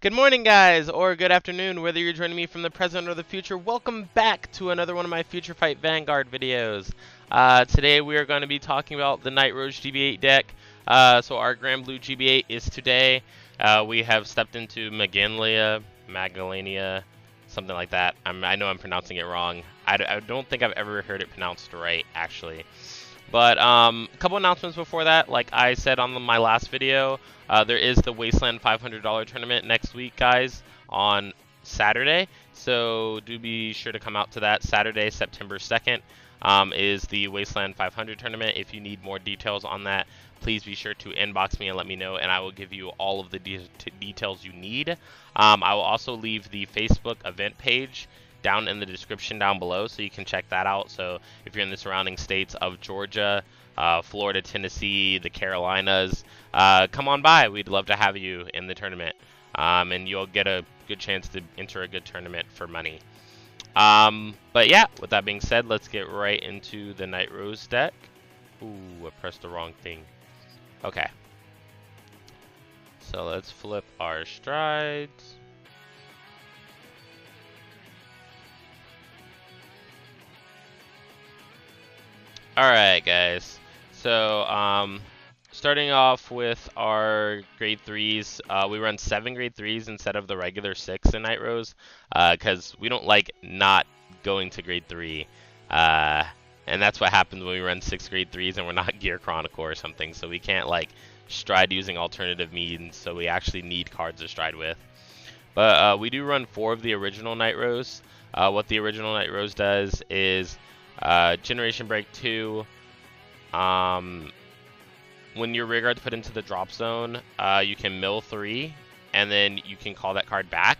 Good morning, guys, or good afternoon, whether you're joining me from the present or the future. Welcome back to another one of my FutureFight Vanguard videos. Today we are going to be talking about the Nightrose GB8 deck. So our Grand Blue GB8 is today. We have stepped into Magdalena, something like that. I know I'm pronouncing it wrong. I don't think I've ever heard it pronounced right, actually. But a couple announcements before that. Like I said on my last video, there is the Wasteland $500 tournament next week, guys, on Saturday. So do be sure to come out to that. Saturday, September 2nd, is the Wasteland 500 tournament. If you need more details on that, please be sure to inbox me and let me know, and I will give you all of the details you need. I will also leave the Facebook event page down in the description down below, so you can check that out. So if you're in the surrounding states of Georgia, Florida, Tennessee, the Carolinas, come on by. We'd love to have you in the tournament, and you'll get a good chance to enter a good tournament for money. But yeah, with that being said, let's get right into the Nightrose deck. Ooh, I pressed the wrong thing. Okay. So let's flip our strides. Alright, guys. So, starting off with our grade 3s, we run 7 grade 3s instead of the regular 6 in Nightrose, because we don't like not going to grade 3. And that's what happens when we run 6 grade 3s and we're not Gear Chronicle or something, so we can't, like, stride using alternative means, so we actually need cards to stride with. But we do run 4 of the original Nightrose. What the original Nightrose does is Generation Break 2, when your rearguard's put into the drop zone, you can mill 3, and then you can call that card back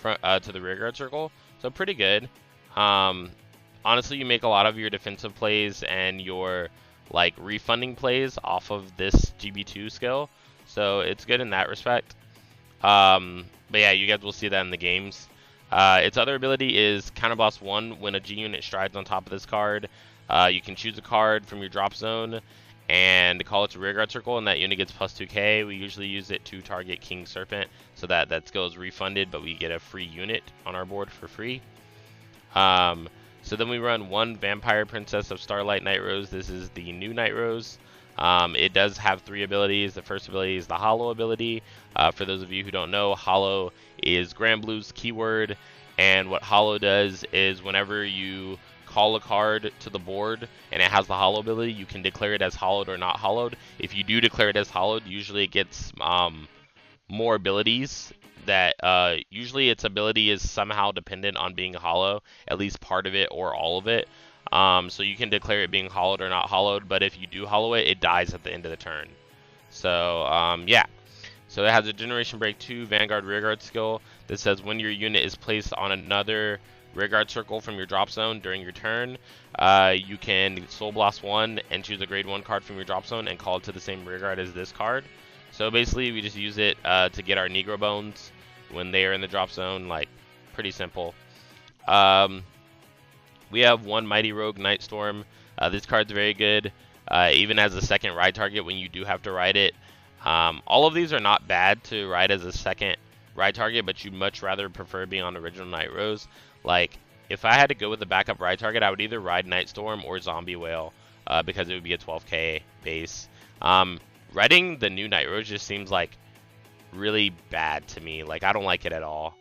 to the rearguard circle. So pretty good. Honestly, you make a lot of your defensive plays and your like refunding plays off of this GB2 skill, so it's good in that respect. But yeah, you guys will see that in the games. Its other ability is Counterblast 1. When a G unit strides on top of this card, you can choose a card from your drop zone and call it to rearguard circle, and that unit gets plus 2k. We usually use it to target King Serpent, so that skill is refunded, but we get a free unit on our board for free. So then we run 1 Vampire Princess of Starlight Nightrose. This is the new Nightrose. It does have 3 abilities. The first ability is the Hollow ability. For those of you who don't know, Hollow is Grand Blue's keyword, and what Hollow does is whenever you call a card to the board and it has the Hollow ability, you can declare it as hollowed or not hollowed. If you do declare it as hollowed, usually it gets more abilities. That usually its ability is somehow dependent on being hollow, at least part of it or all of it. So you can declare it being hollowed or not hollowed, but if you do hollow it, it dies at the end of the turn. So yeah. So it has a Generation Break 2 Vanguard Rearguard skill that says when your unit is placed on another rearguard circle from your drop zone during your turn, you can Soul Blast 1 and choose a grade 1 card from your drop zone and call it to the same rearguard as this card. So basically we just use it to get our Negro Bones when they are in the drop zone, like pretty simple. We have 1 Mighty Rogue Nightstorm. This card's very good, even as a second ride target when you do have to ride it. All of these are not bad to ride as a second ride target, but you'd much rather prefer being on original Nightrose. Like, if I had to go with a backup ride target, I would either ride Nightstorm or Zombie Whale, because it would be a 12k base. Riding the new Nightrose just seems like really bad to me. Like, I don't like it at all.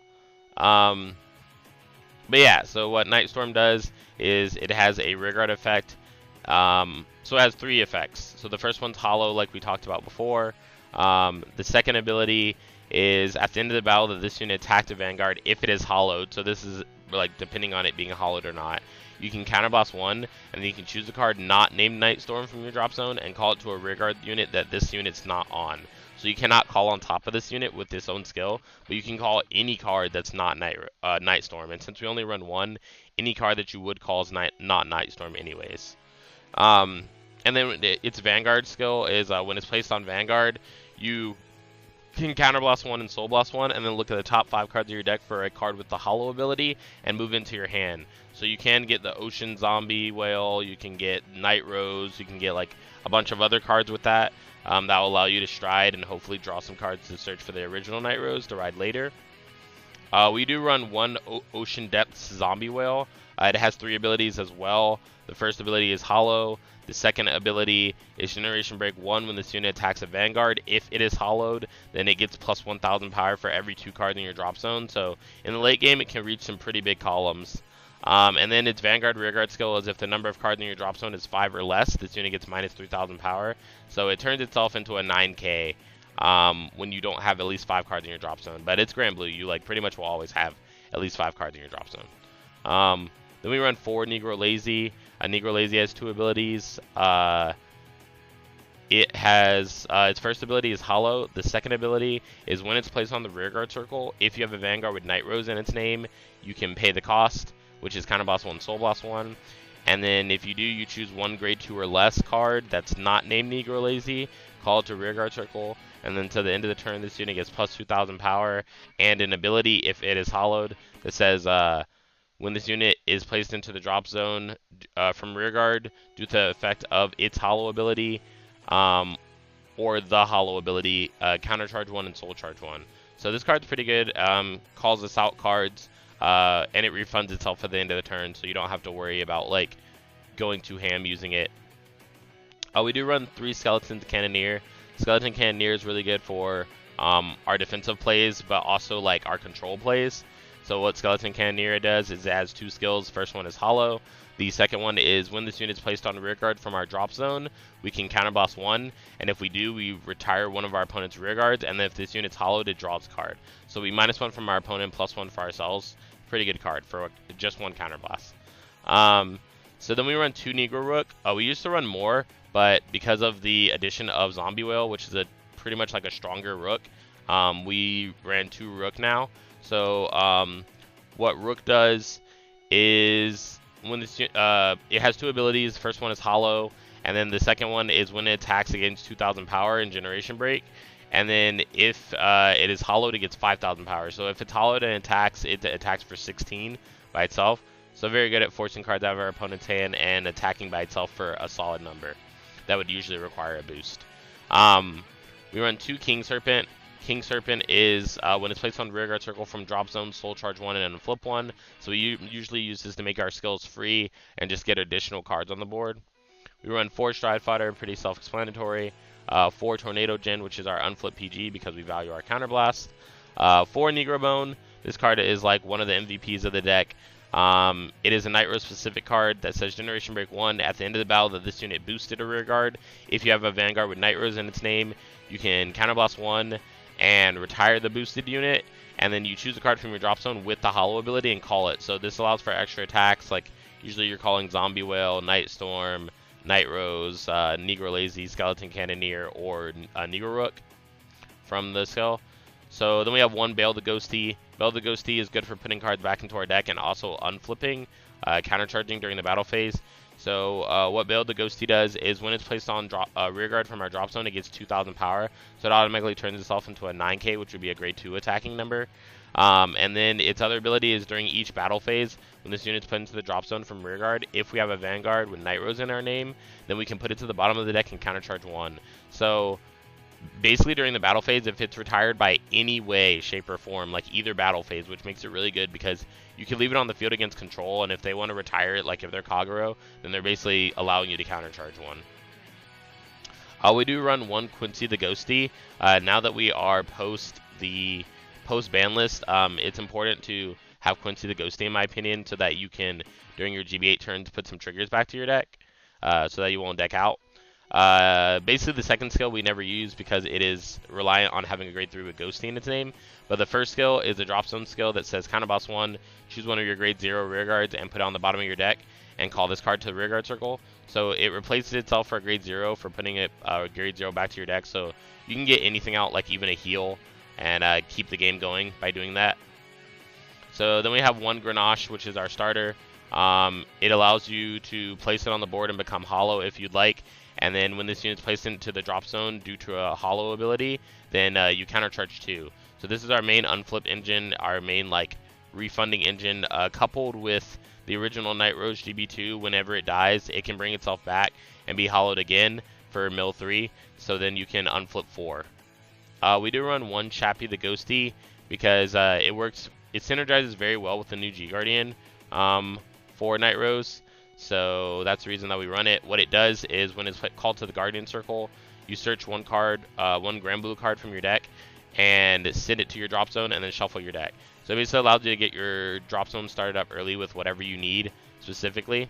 But yeah, so what Nightstorm does is it has a rearguard effect. So it has 3 effects. So the first one's hollow, like we talked about before. The second ability is at the end of the battle that this unit attacked a Vanguard if it is hollowed. So this is like depending on it being hollowed or not. You can counterblast 1, and then you can choose a card not named Nightstorm from your drop zone and call it to a rearguard unit that this unit's not on. So you cannot call on top of this unit with this own skill, but you can call any card that's not Nightstorm. And since we only run 1, any card that you would call is not Nightstorm anyways. And then its Vanguard skill is when it's placed on Vanguard, you can Counterblast 1 and Soul Blast 1, and then look at the top 5 cards of your deck for a card with the Hollow ability and move into your hand. So you can get the Ocean Zombie Whale, you can get Nightrose, you can get like a bunch of other cards with that. That will allow you to stride and hopefully draw some cards to search for the original Nightrose to ride later. We do run one Ocean Depths Zombie Whale. It has 3 abilities as well. The first ability is Hollow. The second ability is Generation Break 1 when this unit attacks a Vanguard. If it is hollowed, then it gets plus 1,000 power for every 2 cards in your drop zone. So in the late game, it can reach some pretty big columns. And then its Vanguard Rearguard skill is if the number of cards in your drop zone is 5 or less, this unit gets minus 3,000 power. So it turns itself into a 9k when you don't have at least 5 cards in your drop zone. But it's Grand Blue. You like pretty much will always have at least 5 cards in your drop zone. Then we run 4 Negro Lazy. Negro Lazy has 2 abilities. It has its first ability is Hollow. The second ability is when it's placed on the rearguard circle. If you have a Vanguard with Nightrose in its name, you can pay the cost, which is Counterblast 1, Soul Blast 1. And then if you do, you choose one grade 2 or less card that's not named Negro Lazy, call it to rearguard circle, and then to the end of the turn, this unit gets plus 2,000 power and an ability if it is hollowed that says when this unit is placed into the drop zone from rearguard due to the effect of its hollow ability or the hollow ability, countercharge 1 and soul charge 1. So this card's pretty good. Calls us out cards, and it refunds itself at the end of the turn, so you don't have to worry about like going too ham using it. We do run 3 Skeleton Cannoneer. Skeleton Cannoneer is really good for our defensive plays, but also like our control plays. So what Skeleton Cannoneer does is it has 2 skills. First one is Hollow. The second one is when this unit is placed on rearguard from our drop zone, we can counterblast 1, and if we do, we retire one of our opponent's rearguards, and then if this unit's hollowed, it draws a card. So we -1 from our opponent, +1 for ourselves. Pretty good card for just 1 counterblast. So then we run 2 Negro Rook. We used to run more, but because of the addition of Zombie Whale, which is a pretty much like a stronger Rook, we ran 2 Rook now. So what Rook does is when this, it has 2 abilities. The first one is Hollow, and then the second one is when it attacks against 2,000 power in Generation Break. And then if it is hollowed, it gets 5,000 power. So if it's hollowed and it attacks for 16 by itself. So very good at forcing cards out of our opponent's hand and attacking by itself for a solid number. That would usually require a boost. We run 2 King Serpent. King Serpent is when it's placed on rearguard circle from drop zone, soul charge 1 and then flip 1. So we usually use this to make our skills free and just get additional cards on the board. We run 4 Stride Fighter, pretty self-explanatory. 4 Tornado Gen, which is our unflip PG because we value our counterblast. 4 Negro Bone. This card is like one of the MVPs of the deck. It is a Nightrose specific card that says Generation Break 1 at the end of the battle that this unit boosted a rearguard. If you have a Vanguard with Nightrose in its name, you can counterblast 1 and retire the boosted unit, and then you choose a card from your drop zone with the hollow ability and call it. So this allows for extra attacks, like usually you're calling Zombie Whale, Night Storm, Nightrose, Negro Lazy, Skeleton Cannoneer, or Negro Rook from the skill. So then we have 1 Bail the Ghosty. Bail the Ghosty is good for putting cards back into our deck and also unflipping, countercharging during the battle phase. So what Bail the Ghosty does is when it's placed on rearguard from our drop zone, it gets 2,000 power. So it automatically turns itself into a 9k, which would be a grade 2 attacking number. And then its other ability is during each battle phase, when this unit's put into the drop zone from rearguard, if we have a Vanguard with Nightrose in our name, then we can put it to the bottom of the deck and countercharge 1. So basically during the battle phase, if it's retired by any way, shape, or form, like either battle phase, which makes it really good because you can leave it on the field against control, and if they want to retire it, like if they're Kagero, then they're basically allowing you to countercharge 1. We do run 1 Quincy the Ghosty. Now that we are post ban list, it's important to have Quincy the Ghosty, in my opinion, so that you can, during your GB8 turns, put some triggers back to your deck, so that you won't deck out. Basically the second skill we never use because it is reliant on having a grade 3 with Ghosty in its name. But the first skill is a drop zone skill that says Counterboss 1, choose one of your grade 0 rearguards and put it on the bottom of your deck and call this card to the rearguard circle. So it replaces itself for a grade 0 for putting it grade 0 back to your deck. So you can get anything out, like even a heal, and keep the game going by doing that. So then we have 1 Grenache, which is our starter. It allows you to place it on the board and become hollow if you'd like. And then when this unit's placed into the drop zone due to a hollow ability, then you countercharge 2. So this is our main unflip engine, our main like refunding engine, coupled with the original Nightrose GB2. Whenever it dies, it can bring itself back and be hollowed again for mill 3. So then you can unflip 4. We do run 1 Chappie the Ghosty because it works it synergizes very well with the new G Guardian for Nightrose. So that's the reason that we run it. What it does is when it's called to the Guardian Circle, you search one card, one Granblue card from your deck, and send it to your drop zone, and then shuffle your deck. So it basically allows you to get your drop zone started up early with whatever you need specifically.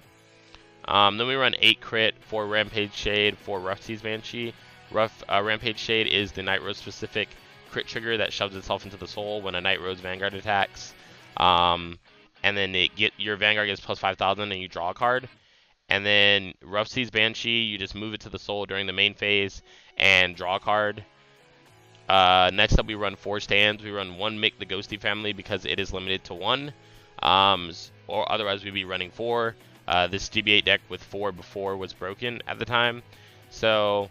Then we run 8 crit, 4 Rampage Shade, 4 Rough Seas Banshee. Rampage Shade is the Nightrose specific crit trigger that shoves itself into the soul when a Nightrose Vanguard attacks. And then your Vanguard gets plus 5,000 and you draw a card. And then Rough Seas Banshee, you just move it to the soul during the main phase and draw a card. Next up, we run 4 stands. We run 1 Mick the Ghosty family because it is limited to 1. Or otherwise, we'd be running 4. This GB8 deck with 4 before was broken at the time. So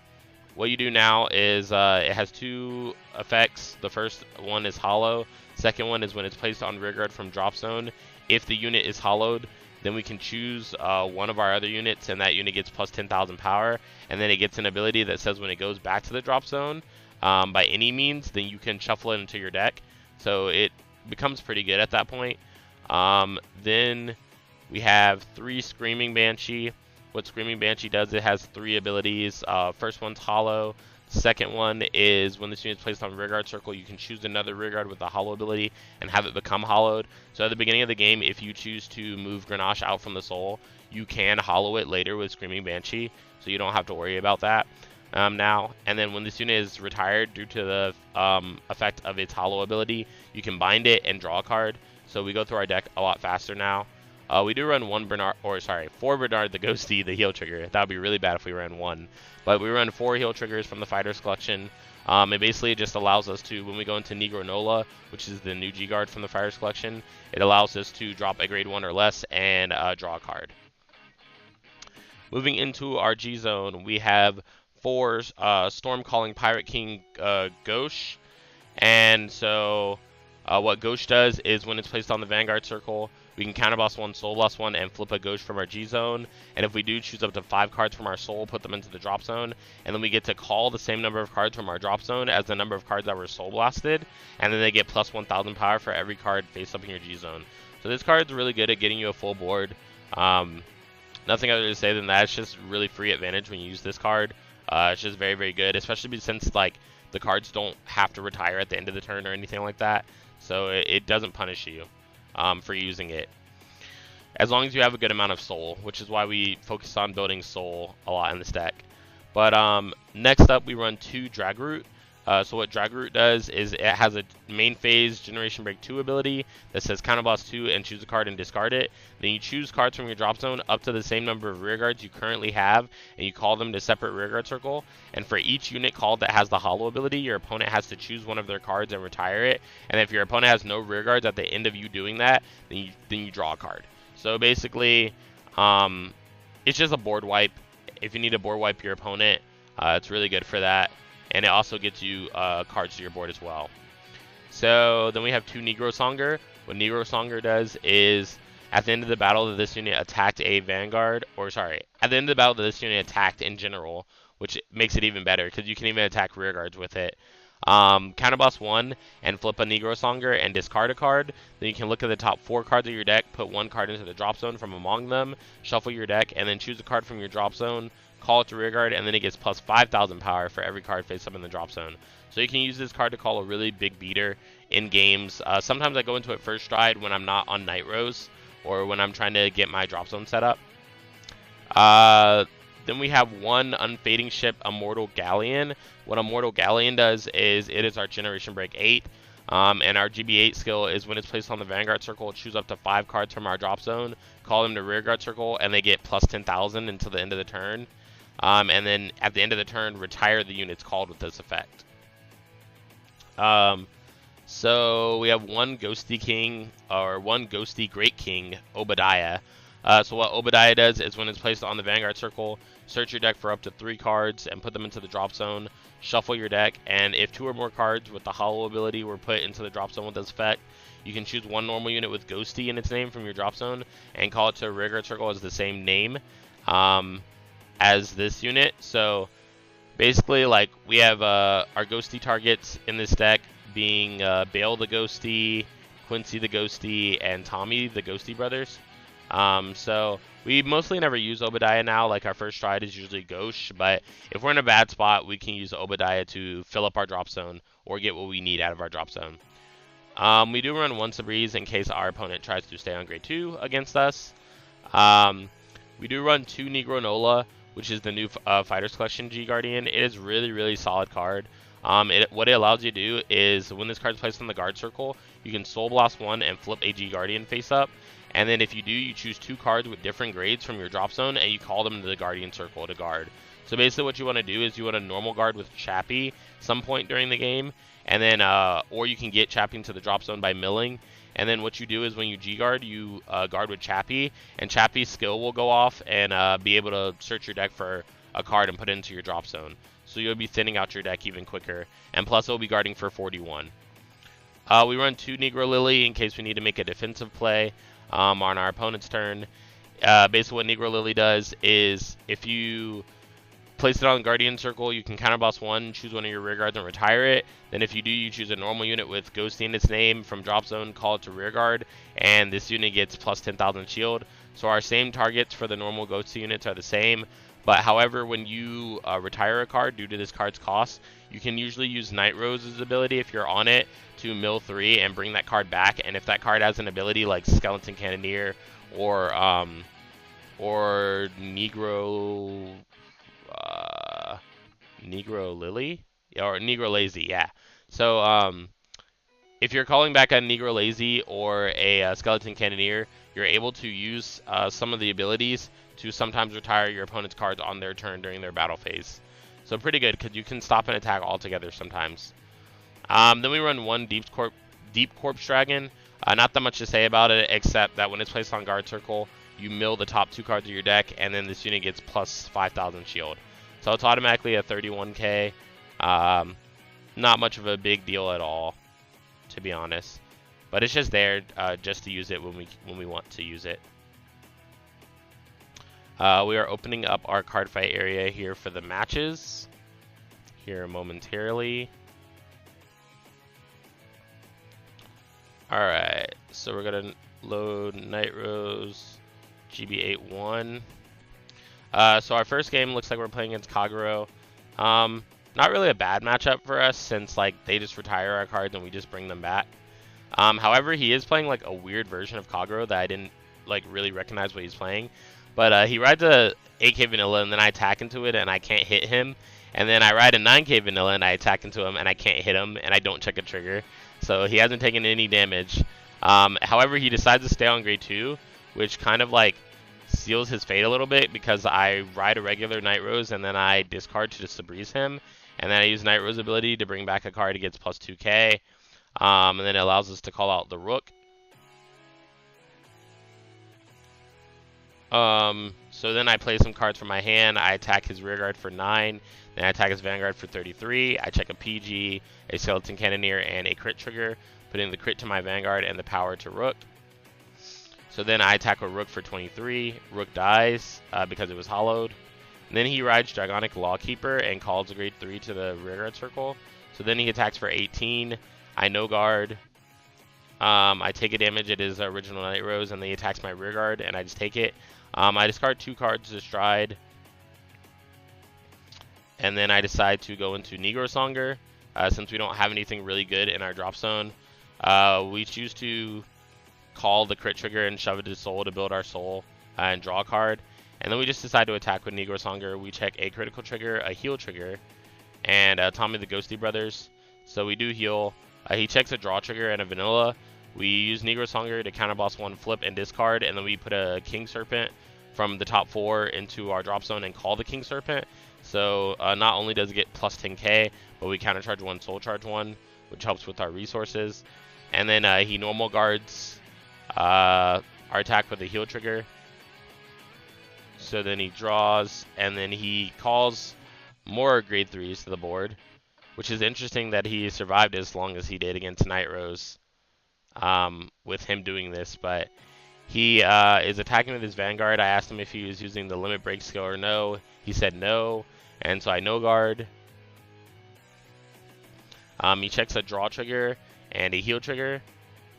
what you do now is it has 2 effects. The first one is hollow. Second one is when it's placed on rearguard from drop zone. If the unit is hollowed, then we can choose one of our other units, and that unit gets plus 10,000 power. And then it gets an ability that says when it goes back to the drop zone by any means, then you can shuffle it into your deck. So it becomes pretty good at that point. Then we have 3 Screaming Banshee. What Screaming Banshee does, it has 3 abilities. First one's hollow. Second one is when this unit is placed on rearguard circle, you can choose another rearguard with the hollow ability and have it become hollowed. So at the beginning of the game, if you choose to move Grenache out from the soul, you can hollow it later with Screaming Banshee, so you don't have to worry about that now. And then when this unit is retired due to the effect of its hollow ability, you can bind it and draw a card. So we go through our deck a lot faster now. We do run 4 Bernard the Ghosty, the heal trigger. That would be really bad if we ran 1. But we run 4 heal triggers from the Fighters Collection. It basically just allows us to, when we go into Negro Nola, which is the new G-Guard from the Fighters Collection, it allows us to drop a grade 1 or less and draw a card. Moving into our G-Zone, we have 4 Storm-Calling Pirate King Gauche. And so what Gauche does is when it's placed on the Vanguard Circle, we can counterboss 1, soul blast 1, and flip a Gauche from our G-Zone. And if we do, choose up to 5 cards from our soul, put them into the drop zone. And then we get to call the same number of cards from our drop zone as the number of cards that were soul blasted. And then they get plus 1,000 power for every card face up in your G-Zone. So this card's really good at getting you a full board. Nothing other to say than that. It's just really free advantage when you use this card. It's just very, very good, especially since like the cards don't have to retire at the end of the turn or anything like that. So it doesn't punish you for using it, as long as you have a good amount of soul, which is why we focus on building soul a lot in this deck. But next up, we run 2 Dragroot. So what Dragroot does is it has a main phase Generation Break 2 ability that says counterboss 2 and choose a card and discard it. Then you choose cards from your drop zone up to the same number of rearguards you currently have, and you call them to separate rearguard circle. And for each unit called that has the hollow ability, your opponent has to choose one of their cards and retire it. And if your opponent has no rearguards at the end of you doing that, then you draw a card. So basically, it's just a board wipe. If you need to board wipe your opponent, it's really good for that. And it also gets you cards to your board as well. So then we have 2 Negro Songer. What Negro Songer does is at the end of the battle that this unit attacked a Vanguard, at the end of the battle that this unit attacked in general, which makes it even better because you can even attack rearguards with it. Counterboss 1 and flip a Negro Songer and discard a card. Then you can look at the top 4 cards of your deck, put 1 card into the drop zone from among them, shuffle your deck, and then choose a card from your drop zone, call it to rearguard, and then it gets plus 5,000 power for every card face up in the drop zone. So you can use this card to call a really big beater in games. Sometimes I go into it first stride when I'm not on Nightrose or when I'm trying to get my drop zone set up. Then we have 1 Unfading Ship, Immortal Galleon. What Immortal Galleon does is it is our Generation Break 8. And our GB8 skill is when it's placed on the Vanguard Circle, choose up to 5 cards from our drop zone, call them to Rearguard Circle, and they get plus 10,000 until the end of the turn. And then at the end of the turn, retire the units called with this effect. So we have 1 Ghosty King, or 1 Ghosty Great King, Obadiah. So what Obadiah does is when it's placed on the Vanguard Circle, search your deck for up to 3 cards and put them into the drop zone, shuffle your deck, and if 2 or more cards with the hollow ability were put into the drop zone with this effect, you can choose 1 normal unit with Ghosty in its name from your drop zone and call it to a Rearguard Circle as the same name as this unit. So basically, like, we have our Ghosty targets in this deck being Bale the Ghosty, Quincy the Ghosty, and Tommy the Ghosty brothers. So we mostly never use Obadiah now. Like, our first stride is usually Ghosh, but if we're in a bad spot, we can use Obadiah to fill up our drop zone or get what we need out of our drop zone. We do run one Sabreeze in case our opponent tries to stay on grade 2 against us. We do run 2 Negro Nola, which is the new Fighters Collection G Guardian. It is really, really solid card. What it allows you to do is when this card is placed on the guard circle, you can Soul Blast 1 and flip a G Guardian face up. And then if you do, you choose 2 cards with different grades from your drop zone, and you call them to the Guardian circle to guard. So basically what you want to do is you want to normal guard with Chappie some point during the game, and then or you can get Chappie into the drop zone by milling. And then what you do is when you G-guard, you guard with Chappie, and Chappie's skill will go off and be able to search your deck for a card and put it into your drop zone. So you'll be thinning out your deck even quicker, and plus it'll be guarding for 41. We run 2 Negro Lily in case we need to make a defensive play on our opponent's turn. Basically what Negro Lily does is if you place it on the Guardian Circle, you can counterboss 1, choose one of your rear guards and retire it. Then if you do, you choose a normal unit with Ghosty in its name from drop zone, call it to rear guard, and this unit gets plus 10,000 shield. So our same targets for the normal Ghosty units are the same, but however, when you retire a card due to this card's cost, you can usually use Nightrose's ability if you're on it to mill 3 and bring that card back. And if that card has an ability like Skeleton Cannoneer or Negro Lily or Negro Lazy, yeah. So if you're calling back a Negro Lazy or a Skeleton Cannoneer, you're able to use some of the abilities to sometimes retire your opponent's cards on their turn during their battle phase. So pretty good, because you can stop an attack altogether sometimes. Then we run 1 Deep Corpse Dragon. Not that much to say about it, except that when it's placed on guard circle, you mill the top 2 cards of your deck, and then this unit gets plus 5,000 shield. So it's automatically a 31k. Not much of a big deal at all, to be honest. But it's just there just to use it when we want to use it. We are opening up our card fight area here for the matches here momentarily. Alright, so we're going to load Nightrose GB8 1. So our first game looks like we're playing against Kagero. Not really a bad matchup for us since like they just retire our cards and we just bring them back. However, he is playing like a weird version of Kagero that I didn't like really recognize what he's playing. But he rides a 8k vanilla and then I attack into it and I can't hit him. And then I ride a 9k vanilla and I attack into him and I can't hit him and I don't check a trigger. So he hasn't taken any damage. However, he decides to stay on grade 2, which kind of like seals his fate a little bit because I ride a regular Nightrose and then I discard to just Sabreeze him. And then I use Nightrose ability to bring back a card. He gets plus 2k. And then it allows us to call out the Rook. So then I play some cards from my hand. I attack his rearguard for 9. Then I attack his Vanguard for 33. I check a PG, a Skeleton Cannoneer, and a crit trigger, putting the crit to my Vanguard and the power to Rook. So then I attack a Rook for 23. Rook dies because it was hollowed. And then he rides Dragonic Lawkeeper and calls a grade 3 to the rearguard circle. So then he attacks for 18. I no guard. I take a damage at his original Nightrose, and then he attacks my rearguard, and I just take it. I discard 2 cards to stride. And then I decide to go into Negro Songer. Since we don't have anything really good in our drop zone, we choose to call the crit trigger and shove it to soul to build our soul and draw a card. And then we just decide to attack with Negro Songer. We check a critical trigger, a heal trigger, and Tommy the Ghosty brothers. So we do heal. He checks a draw trigger and a vanilla. We use Negro Songer to counterboss 1, flip, and discard, and then we put a King Serpent from the top 4 into our drop zone and call the King Serpent. So not only does it get plus 10k, but we countercharge 1, soul charge 1, which helps with our resources. And then he normal guards our attack with a heal trigger. So then he draws, and then he calls more grade 3s to the board, which is interesting that he survived as long as he did against Nightrose with him doing this. But he is attacking with his Vanguard. I asked him if he was using the limit break skill or no. He said no, and so I no guard. He checks a draw trigger and a heal trigger,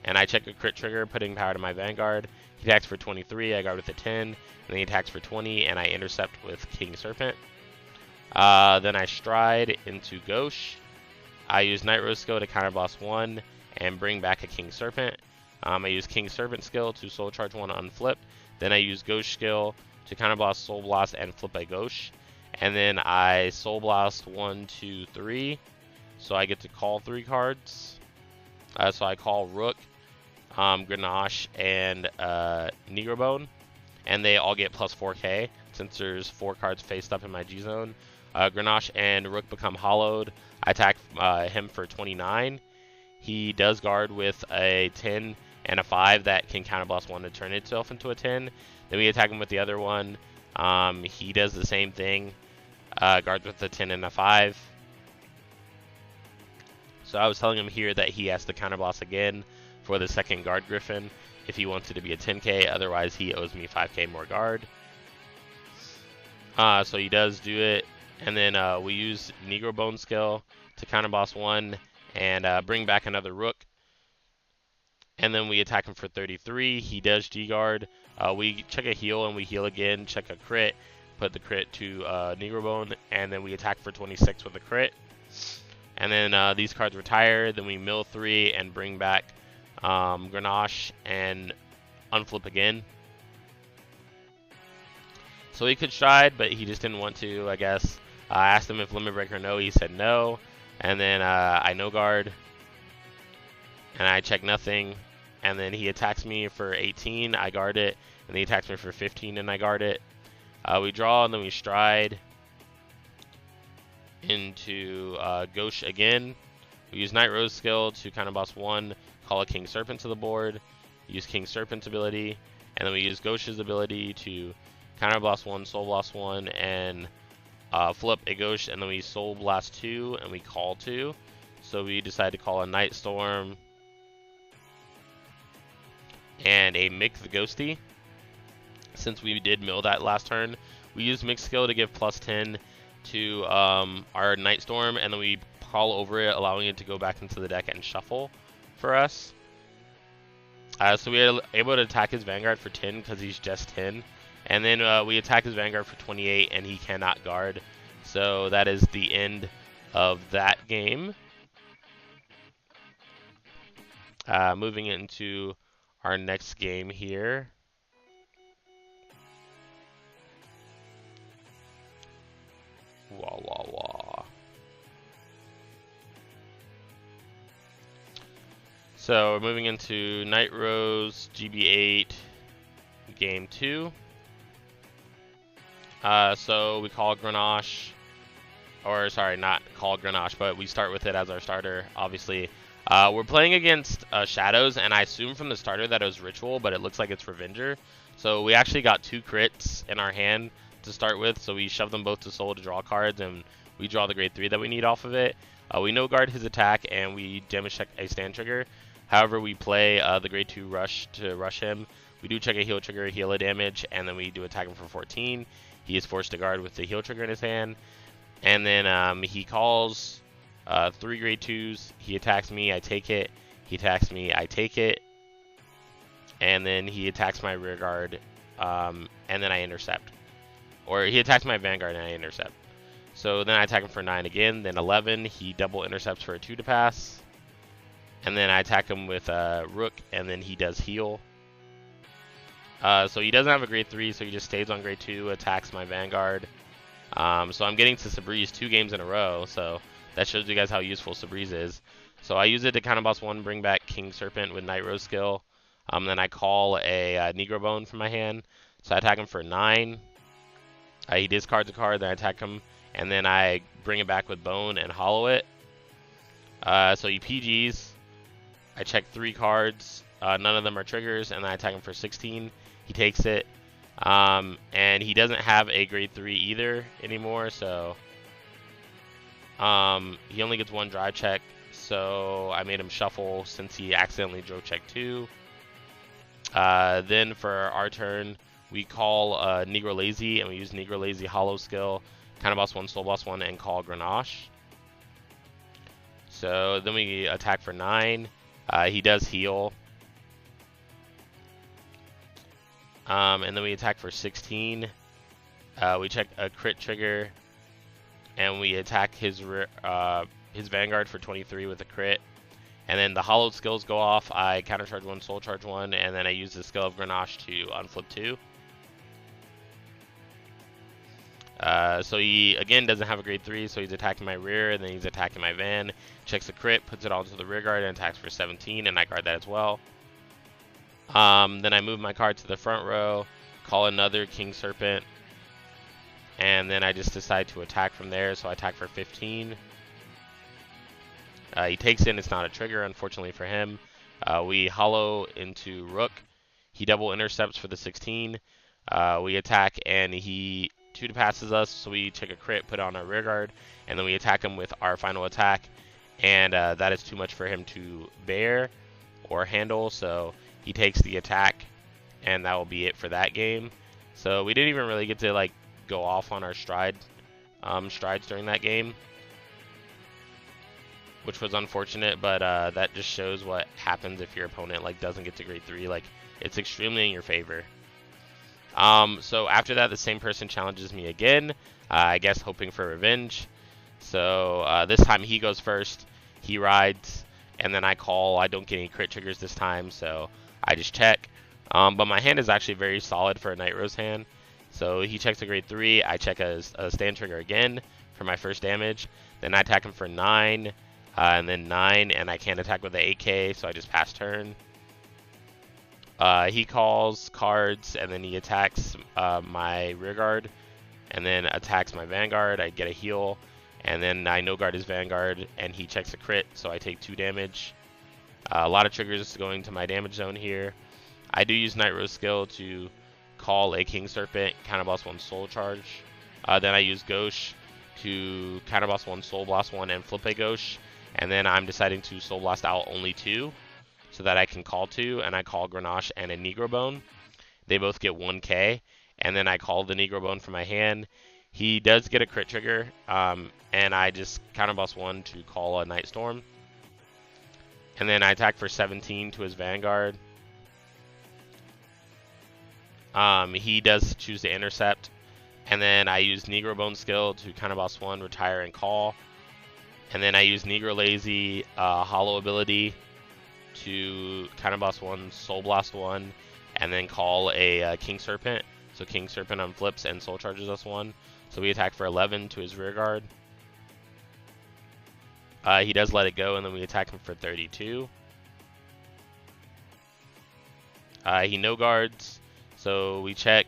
and I check a crit trigger, putting power to my Vanguard. He attacks for 23, I guard with a 10, and then he attacks for 20, and I intercept with King Serpent. Then I stride into Gauche. I use Nightrose skill to counterblast 1 and bring back a King Serpent. I use King Serpent skill to Soul Charge 1 unflip. Then I use Gauche skill to counterblast Soul Blast and flip a Gauche. And then I Soul Blast 1, 2, 3. So I get to call 3 cards. So I call Rook, Grenache, and Negrobone. And they all get plus 4k since there's 4 cards faced up in my G zone. Grenache and Rook become hollowed. I attack him for 29. He does guard with a 10 and a 5 that can counterblast 1 to turn itself into a 10. Then we attack him with the other one. He does the same thing. Guards with a 10 and a 5. So I was telling him here that he has to counterblast again for the second guard Griffin if he wants it to be a 10k. Otherwise, he owes me 5k more guard. So he does do it. And then we use Negrobone skill to counterblast 1 and bring back another Rook. And then we attack him for 33. He does G-guard. We check a heal and we heal again. Check a crit. Put the crit to Negrobone. And then we attack for 26 with a crit. And then these cards retire. Then we mill 3 and bring back Grenache and unflip again. So he could stride, but he just didn't want to, I guess. I asked him if Limit Breaker no. He said no. And then I no guard. And I check nothing. And then he attacks me for 18. I guard it. And then he attacks me for 15 and I guard it. We draw and then we stride into Gauche again. We use Nightrose skill to counterblast 1. Call a King Serpent to the board. Use King Serpent's ability. And then we use Gauche's ability to counterblast 1, Soul Blast 1, and flip a Gauche, and then we Soul Blast 2, and we call 2. So we decide to call a Night Storm and a Mix the Ghosty. Since we did mill that last turn, we use Mix skill to give plus 10 to our Night Storm, and then we call over it, allowing it to go back into the deck and shuffle for us. So we are able to attack his Vanguard for 10 because he's just 10. And then we attack his Vanguard for 28, and he cannot guard. So that is the end of that game. Moving into our next game here. Wah, wah, wah. So we're moving into Nightrose GB8 Game 2. So we call Grenache, or sorry, not call Grenache, but we start with it as our starter, obviously. We're playing against Shadows, and I assume from the starter that it was Ritual, but it looks like it's Revenger. So we actually got 2 crits in our hand to start with, so we shove them both to Soul to draw cards, and we draw the grade 3 that we need off of it. We no guard his attack, and we damage check a stand trigger. However, we play the grade 2 rush to rush him. We do check a heal trigger, heal a damage, and then we do attack him for 14. He is forced to guard with the heal trigger in his hand. And then he calls 3 grade 2s. He attacks me, I take it. He attacks me, I take it. And then he attacks my rear guard, and then I intercept. Or he attacks my Vanguard and I intercept. So then I attack him for 9 again, then 11. He double intercepts for a 2 to pass. And then I attack him with Rook, and then he does heal. So he doesn't have a grade 3, so he just stays on grade 2, attacks my Vanguard. So I'm getting to Sabreeze 2 games in a row, so that shows you guys how useful Sabreeze is. So I use it to counterboss 1, bring back King Serpent with Nightrose skill. Then I call a Negrobone from my hand. So I attack him for 9. He discards a card, then I attack him, and then I bring it back with Bone and hollow it. So he PGs. I check 3 cards. None of them are triggers, and then I attack him for 16. He takes it. And he doesn't have a grade 3 either anymore, so he only gets 1 drive check. So I made him shuffle since he accidentally drove check 2. Then for our turn, we call Negro Lazy, and we use Negro Lazy hollow skill, counterboss 1, soul boss 1, and call Grenache. So then we attack for 9. He does heal. And then we attack for 16. We check a crit trigger, and we attack his Vanguard for 23 with a crit. And then the hollowed skills go off. I countercharge 1, soul charge 1, and then I use the skill of Grenache to unflip 2. So he, again, doesn't have a grade 3, so he's attacking my rear, and then he's attacking my van. Checks the crit, puts it onto the rear guard, and attacks for 17, and I guard that as well. Then I move my card to the front row, call another King Serpent, and then I just decide to attack from there, so I attack for 15. He takes in, it's not a trigger, unfortunately for him. We hollow into Rook. He double intercepts for the 16. We attack, and he 2 passes us, so we take a crit, put on our rear guard, and then we attack him with our final attack. And that is too much for him to bear or handle, so he takes the attack, and that will be it for that game. So we didn't even really get to like go off on our strides during that game, which was unfortunate, but that just shows what happens if your opponent like doesn't get to grade 3. Like, it's extremely in your favor. So after that, the same person challenges me again, I guess hoping for revenge. So this time he goes first, he rides, and then I call. I don't get any crit triggers this time, so I just check. But my hand is actually very solid for a Nightrose hand. So he checks a grade 3, I check a stand trigger again for my first damage. Then I attack him for 9. And then 9, and I can't attack with the 8K, so I just pass turn. He calls cards, and then he attacks my rear guard, and then attacks my Vanguard. I get a heal, and then I no guard his Vanguard, and he checks a crit, so I take 2 damage. A lot of triggers going to my damage zone here. I do use Nightrose skill to call a King Serpent, counterblast 1 soul charge. Then I use Gauche to counterblast 1 soul blast 1 and flip a Gauche. And then I'm deciding to Soul Blast out only 2, so that I can call 2, and I call Grenache and a Negro Bone. They both get 1k, and then I call the Negro Bone from my hand. He does get a crit trigger, and I just counterblast 1 to call a Night Storm. And then I attack for 17 to his Vanguard. He does choose to intercept, and then I use Negro Bone skill to counterblast 1, retire, and call. And then I use Negro Lazy Hollow ability to counterblast 1, Soul Blast 1, and then call a King Serpent. So King Serpent unflips and Soul Charges us 1. So we attack for 11 to his rear guard. He does let it go, and then we attack him for 32. He no guards, so we check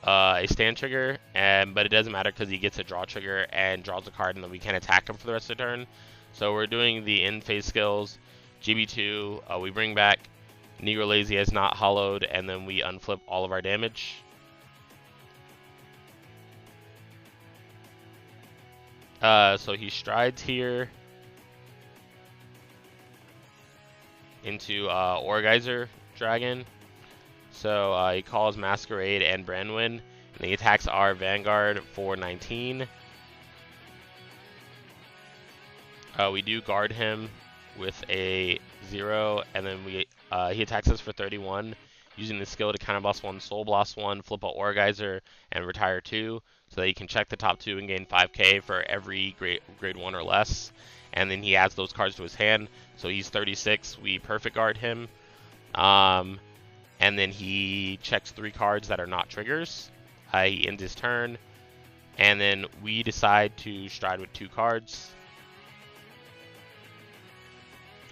a stand trigger, but it doesn't matter because he gets a draw trigger and draws a card, and then we can't attack him for the rest of the turn. So we're doing the in-phase skills. GB2, we bring back Negro Lazy as not hollowed, and then we unflip all of our damage. So he strides here into Orgeyser Dragon. So he calls Masquerade and Branwyn, and he attacks our Vanguard for 19. We do guard him with a 0, and then he attacks us for 31, using the skill to counterblast 1, Soul Blast 1, flip a Orgeyser, and retire 2, so that he can check the top 2 and gain 5k for every grade 1 or less. And then he adds those cards to his hand, so he's 36. We perfect guard him. And then he checks 3 cards that are not triggers. He ends his turn, and then we decide to stride with 2 cards.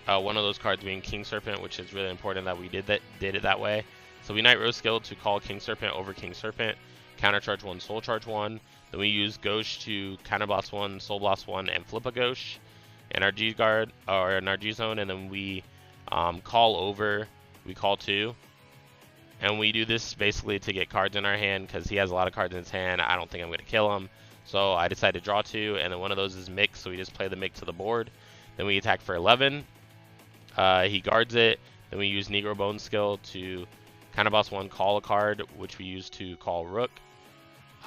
One of those cards being King Serpent, which is really important that we did it that way. So we Nightrose skill to call King Serpent over King Serpent, countercharge 1, soul charge 1. Then we use Gauche to counterblast 1, soul blast 1, and flip a Gauche in our G guard or in our G zone, and then we call over. We call 2. And we do this basically to get cards in our hand because he has a lot of cards in his hand. I don't think I'm going to kill him. So I decide to draw 2, and then one of those is Mick, so we just play the Mick to the board. Then we attack for 11. He guards it. Then we use Negro Bone skill to counterblast 1, call a card, which we use to call Rook.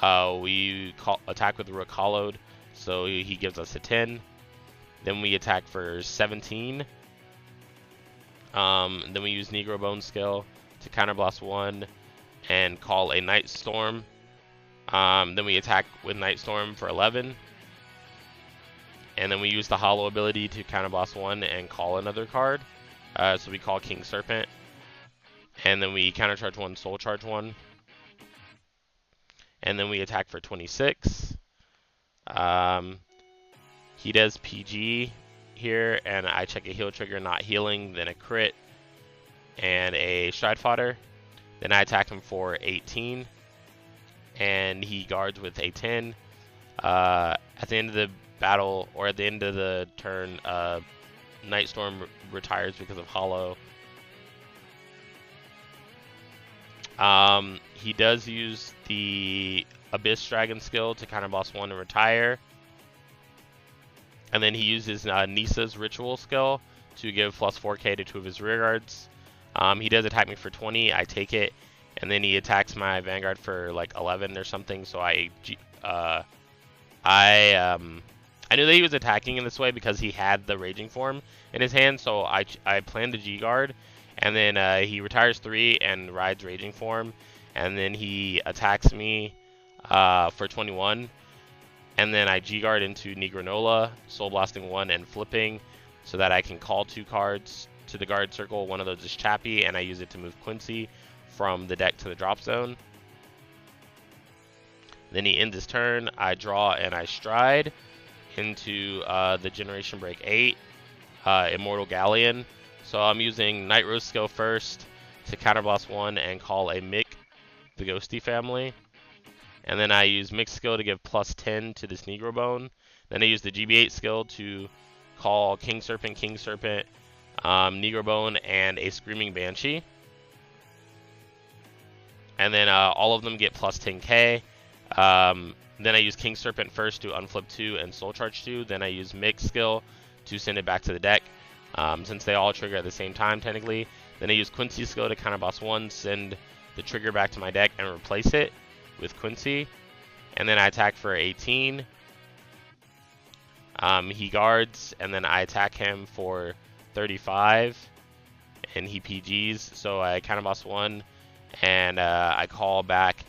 We attack with the Rook hollowed, so he gives us a 10. Then we attack for 17. Then we use Negro Bone skill to counterblast 1, and call a Nightstorm. Then we attack with Nightstorm for 11. And then we use the Hollow ability to counterblast 1 and call another card. So we call King Serpent. And then we countercharge 1, soul charge 1. And then we attack for 26. He does PG here, and I check a heal trigger, not healing, then a crit, and a stride fodder. Then I attack him for 18, and he guards with a 10. At the end of the battle, or at the end of the turn, Nightstorm retires because of Hollow. He does use the Abyss Dragon skill to counterblast 1 and retire. And then he uses Nisa's Ritual skill to give plus 4k to 2 of his rear guards. He does attack me for 20, I take it. And then he attacks my Vanguard for like 11 or something, so I knew that he was attacking in this way because he had the Raging Form in his hand, so I planned a G-Guard. And then he retires 3 and rides Raging Form. And then he attacks me for 21. And then I G-Guard into Negranola, Soul Blasting 1 and flipping so that I can call 2 cards to the guard circle. One of those is Chappie, and I use it to move Quincy from the deck to the drop zone. Then he ends his turn. I draw and I stride into the Generation Break 8, Immortal Galleon. So I'm using Nightrose skill first to counterblast 1 and call a Mick, the Ghosty family. And then I use Mix skill to give plus 10 to this Negro Bone. Then I use the GB8 skill to call King Serpent, Negro Bone, and a Screaming Banshee. And then all of them get plus 10k. Then I use King Serpent first to unflip 2 and soul charge 2. Then I use Mix skill to send it back to the deck, since they all trigger at the same time technically. Then I use Quincy skill to counterblast 1, send the trigger back to my deck and replace it with Quincy. And then I attack for 18. He guards, and then I attack him for 35, and he PGs. So I counterblast 1, and I call back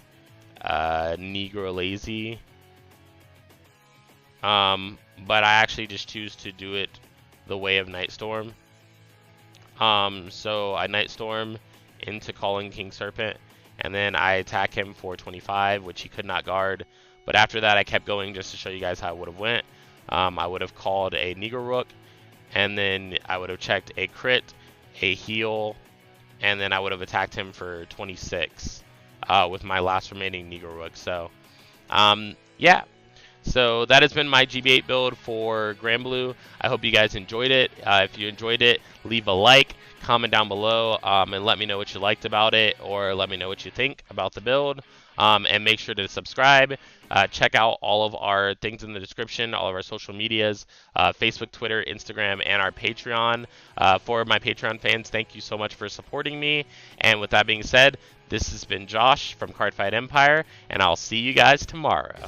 Negro Lazy. But I actually just choose to do it the way of Nightstorm. So I Nightstorm into calling King Serpent, and then I attack him for 25, which he could not guard. But after that, I kept going just to show you guys how it would have went. I would have called a Negro Rook, and then I would have checked a crit, a heal, and then I would have attacked him for 26 with my last remaining Negro Rook. So, yeah. So that has been my GB8 build for Granblue. I hope you guys enjoyed it. If you enjoyed it, leave a like, comment down below, and let me know what you liked about it, or let me know what you think about the build. And make sure to subscribe. Check out all of our things in the description, all of our social medias, Facebook, Twitter, Instagram, and our Patreon. For my Patreon fans, thank you so much for supporting me. And with that being said, this has been Josh from Cardfight Empire, and I'll see you guys tomorrow.